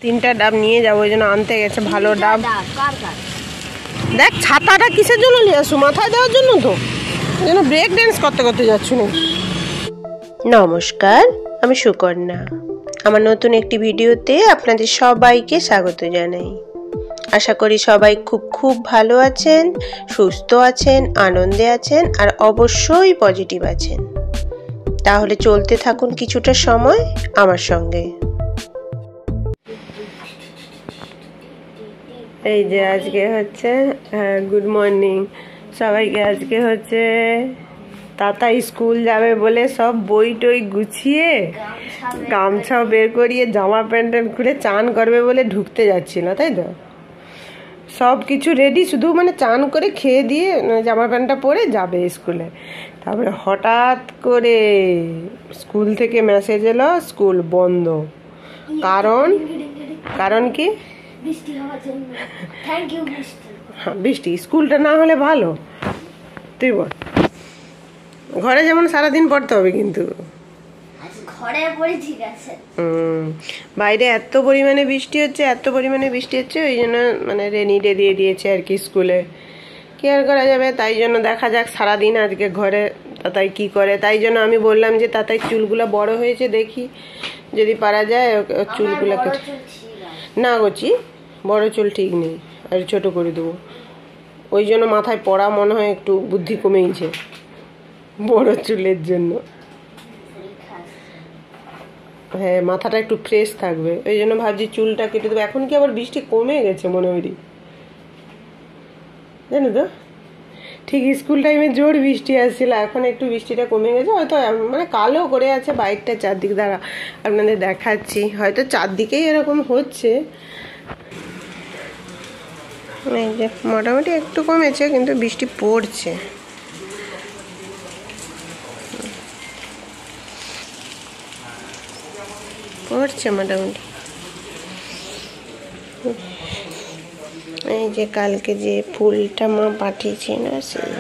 3টা ডাব নিয়ে যাবো, ওই জন্য আনতে গেছে ভালো ডাব। দেখ ছাতাটা কিসের জন্য নিয়ে আসো? মাথায় দেওয়ার জন্য তো, যেন ব্রেক ড্যান্স করতে করতে যাচ্ছি না। নমস্কার, আমি সুকন্যা। আমার নতুন একটি ভিডিওতে আপনাদের সবাইকে স্বাগত জানাই। আশা করি সবাই খুব ভালো আছেন, সুস্থ আছেন, আনন্দে আছেন আর অবশ্যই পজিটিভ আছেন। তাহলে চলতে থাকুন কিছুটা সময় আমার সঙ্গে। এই যে আজকে হচ্ছে গুড মর্নিং সবাইকে। আজকে হচ্ছে তাতা স্কুল যাবে বলে সব বই টই গুছিয়ে গামছাও বের করিয়ে জামা প্যান্ট খুলে চান করবে বলে ঢুকতে যাচ্ছিল, তাই তো? সব কিছু রেডি, শুধু মানে চান করে খেয়ে দিয়ে জামা প্যান্টটা পরে যাবে স্কুলে। তারপরে হঠাৎ করে স্কুল থেকে মেসেজ এলো স্কুল বন্ধ। কারণ কি? বৃষ্টি। স্কুলটা না হলে ভালো, তুই বল। ঘরে যেমন সারাদিন পড়তে হবে, কিন্তু বাইরে এত পরিমাণে বৃষ্টি হচ্ছে, ওই জন্য মানে রেনি ডে দিয়ে দিয়েছে আর কি স্কুলে। কি আর করা যাবে, তাই জন্য দেখা যাক সারাদিন আজকে ঘরে তাতাই কি করে। তাই জন্য আমি বললাম যে তাতাই চুলগুলো বড় হয়েছে, দেখি যদি পারা যায় চুলগুলো কেটে। না গছি, বড় চুল ঠিক নেই, আর ছোট করে দেবো। ওই জন্য মাথায় পড়া মনে হয় একটু বুদ্ধি কমেইছে বড় চুলের জন্য। হ্যাঁ, মাথাটা একটু ফ্রেশ থাকবে, ওই জন্য ভাবছি চুলটা কেটে দেবো। এখন কি আবার বৃষ্টি কমে গেছে মনে হয়, জানো তো? ঠিক স্কুল টাইমে জোর বৃষ্টি আসছিল, এখন একটু বৃষ্টিটা কমে গেছে। হয়তো মানে কালো করে আছে বাইকটা চারদিক দ্বারা, আপনাদের দেখাচ্ছি। হয়তো চারদিকেই এরকম হচ্ছে। এই যে মোটামুটি একটু কমেছে, কিন্তু বৃষ্টি পড়ছে। মোটামুটি। এই যে কালকে যে ফুলটা মা পাঠিয়েছে না, সেই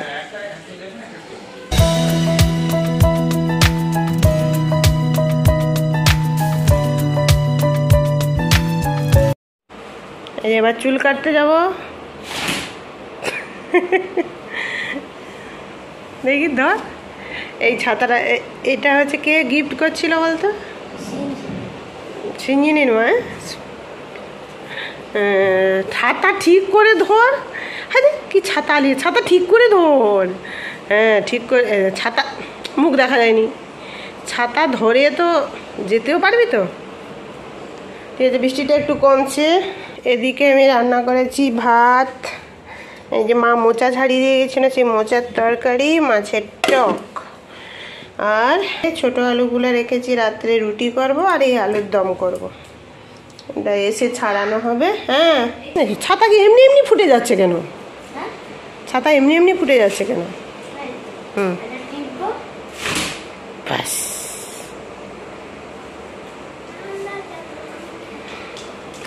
এবার চুল কাটতে যাব। দেখি ধর এই ছাতাটা, এটা হচ্ছে কে গিফট করছিল বলতো? সিঞ্জিনির মা। ছাতা ঠিক করে ধর। হ্যাঁ, কি ছাতা নিয়ে, ছাতা ঠিক করে ধর। হ্যাঁ, ঠিক করে। ছাতা মুখ দেখা যায়নি, ছাতা ধরে তো যেতেও পারবি তো। ঠিক আছে, বৃষ্টিটা একটু কমছে। এদিকে আমি রান্না করেছি ভাত। এই যে মা মোচা ছাড়িয়ে দিয়ে গেছে না, সেই মোচার তরকারি, মাছের টক, আর ছোট আলুগুলো রেখেছি রাত্রে রুটি করব, আর এই আলুর দম করব। এটা এসে ছাড়ানো হবে। হ্যাঁ, ছাতা কি এমনি ফুটে যাচ্ছে কেন? ছাতা এমনি ফুটে যাচ্ছে কেন? ব্যাস।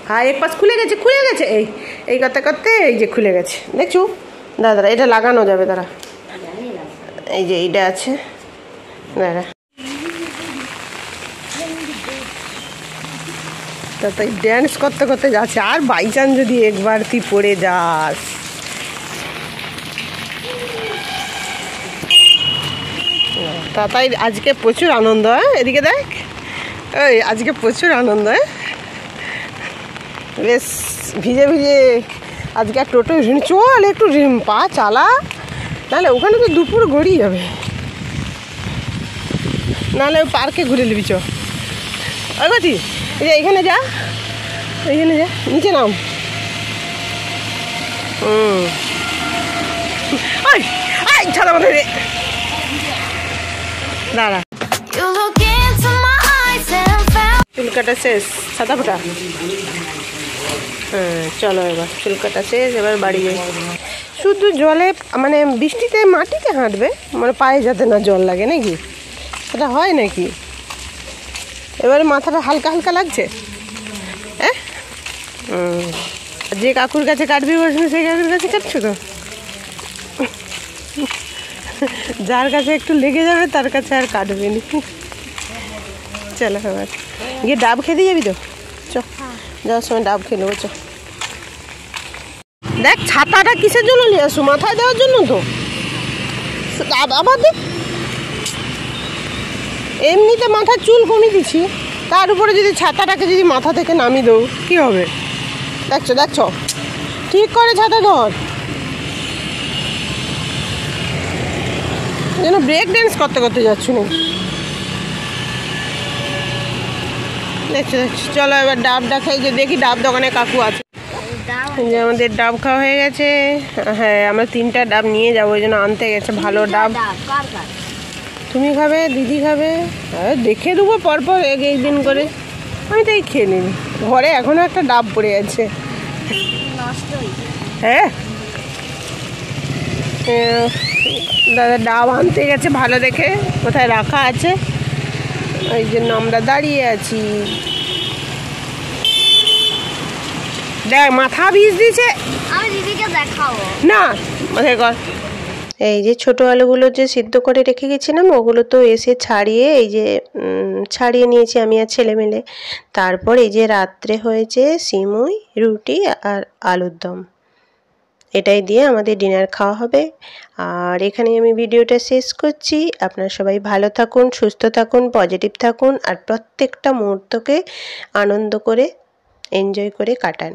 হ্যাঁ, এক পাশ খুলে গেছে। এই করতে এই যে খুলে গেছে, দেখছো? দাদা এটা লাগানো যাবে, দাঁড়া। এই যে এইটা আছে, দাঁড়া। তাই ড্যান্স করতে করতে যাচ্ছে। আর বাই চান্স যদি একবার তুই পড়ে যাস, তাই আজকে প্রচুর আনন্দ। এদিকে দেখ, ওই আজকে প্রচুর আনন্দ। বেশ ভিজে আজকে আর টোটো চল, একটু পা চালা, নাহলে ওখানে তো দুপুর গড়িয়ে যাবে। নাহলে পার্কে ঘুরে নিবি। চো ওই গতি, এই যে এইখানে যা, নিচে নাম। ছাড়া মনে রে, দাঁড়া। চুল কাটা শেষ, ছাতা ফোটা। হ্যাঁ চলো, এবার চুল কাটা শেষ, এবার বাড়ি যাই। শুধু জলে মানে বৃষ্টিতে মাটিতে হাঁটবে, মানে পায়ে যাতে না জল লাগে, নাকি? সেটা হয় নাকি? এবারে মাথাটা হালকা হালকা লাগছে। হ্যাঁ, যে কাকুর কাছে কাটবি বলছিল সেই কাকুর কাছে কাটছো তো। যার কাছে একটু লেগে যাবে তার কাছে আর কাটবে নি। চলো এবার গিয়ে ডাব খেতে যাবি তো? চ যাওয়ার সময় ডাব খেয়ে নেবো। দেখ ছাতাটা কিসের জন্য নিয়ে আসো? মাথায় দেওয়ার জন্য তো। আবার দেখ, এমনিতে মাথার চুল কমিয়ে দিচ্ছি, তার উপরে যদি ছাতাটাকে যদি মাথা থেকে নামিয়ে দেবো কী হবে? দেখছো দেখছো, ঠিক করে ছাতা ধর, যেন ব্রেক ড্যান্স করতে করতে যাচ্ছ না। দেখছো দেখছো, চলো এবার ডাবটা খাই, যে দেখি ডাব দোকানে কাকু আছে। যে আমাদের ডাব খাওয়া হয়ে গেছে। হ্যাঁ, আমরা 3টা ডাব নিয়ে যাবো, ওই জন্য আনতে গেছে ভালো ডাব। তুমি খাবে, দিদি খাবে, দেখে দেবো পরপর একদিন করে। আমি তাই খেয়ে নিবি, ঘরে এখনো একটা ডাব পড়ে আছে। হ্যাঁ, দাদা ডাব আনতে গেছে ভালো দেখে, কোথায় রাখা আছে, ওই জন্য আমরা দাঁড়িয়ে আছি। দেখ মাথা ভিজ দিয়েছে, আমি দিদিকে দেখাবো না মাথায় কর। এই যে ছোট আলুগুলো যে সিদ্ধ করে রেখে গেছিলাম, ওগুলো তো এসে ছাড়িয়ে এই যে ছাড়িয়ে নিয়েছি আমি আর ছেলে মিলে। তারপর এই যে রাত্রে হয়েছে সিমুই, রুটি আর আলুর দম, এটাই দিয়ে আমাদের ডিনার খাওয়া হবে। আর এখানে আমি ভিডিওটা শেষ করছি। আপনারা সবাই ভালো থাকুন, সুস্থ থাকুন, পজিটিভ থাকুন, আর প্রত্যেকটা মুহূর্তকে আনন্দ করে এনজয় করে কাটান।